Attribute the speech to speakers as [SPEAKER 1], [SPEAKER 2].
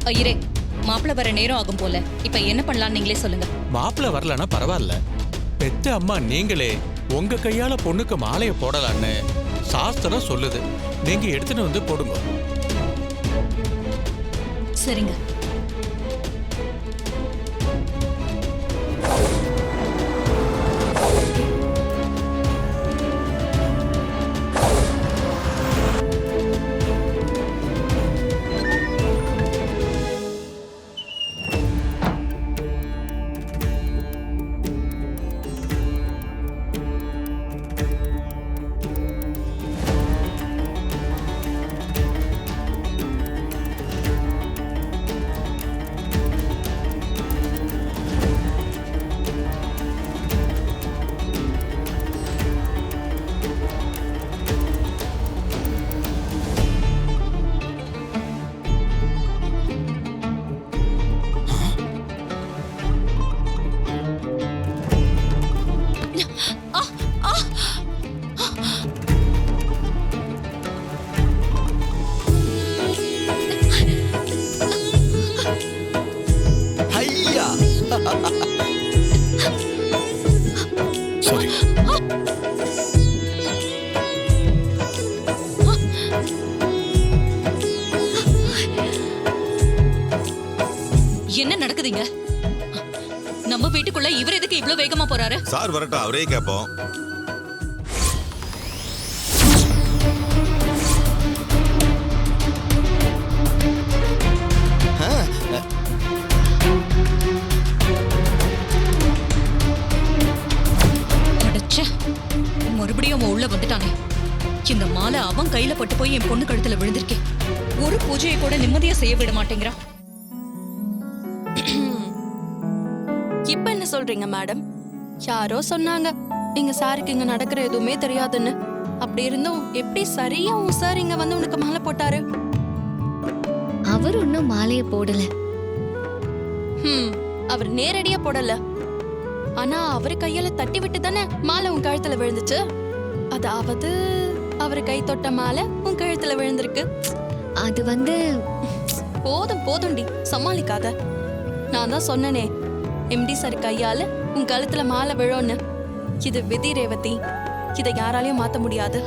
[SPEAKER 1] ஐயரே, மாப்பிள்ள வர நேரம் ஆகும் போல. இப்ப என்ன பண்ணலாம் நீங்களே சொல்லுங்க.
[SPEAKER 2] மாப்பிள்ள வரலன்னா பரவாயில்ல, பெத்த அம்மா நீங்களே உங்க கையால பொண்ணுக்கு மாலையை போடலான்னு சாஸ்திரம் சொல்லுது. நீங்க எடுத்துட்டு வந்து போடுங்க.
[SPEAKER 1] சரிங்க.
[SPEAKER 2] சரி,
[SPEAKER 1] என்ன நடக்குதுங்க? நம்ம வீட்டுக்குள்ள இவர் எதுக்கு இவ்ளோ வேகமா போறாரு?
[SPEAKER 3] சார் வரட்டும், அவரே கேட்போம்.
[SPEAKER 1] அடச்சே, மறுபடியும் அவன் உள்ள வந்துட்டானே. இந்த மாலை அவன் கையில பட்டு போய் என் பொண்ணு கழுத்துல விழுந்திருக்கேன். ஒரு பூஜையை கூட நிம்மதியா செய்ய விட மாட்டேங்கிறான்.
[SPEAKER 4] இப்ப என்ன சொல்றீங்க மேடம்? யாரோ சொன்னாங்க எங்க சாருக்கு இங்க நடக்கிற எதுவுமே தெரியாதுன்னு. அப்படி இருந்தும் எப்படி சரியா உன் சார் இங்க வந்து உனக்கு மாலை போட்டாரு?
[SPEAKER 5] அவர் ஒன்னும் மாலையை போடல.
[SPEAKER 4] அவர் நேரடியா போடல. ஆனா அவரு கையால தட்டி விட்டு தானே மாலை உன் கழுத்துல விழுந்துச்சு. அதாவது அவரு கை தொட்ட மாலை உன் கழுத்துல விழுந்திருக்கு.
[SPEAKER 5] அது வந்து
[SPEAKER 4] போதும் போதும்டி, சமாளிக்காத. நான் தான் சொன்னனே, எம்டி சார் கையால உன் கழுத்துல மாலை விழும்னு. இது விதி ரேவதி, இதை யாராலையும் மாத்த முடியாது.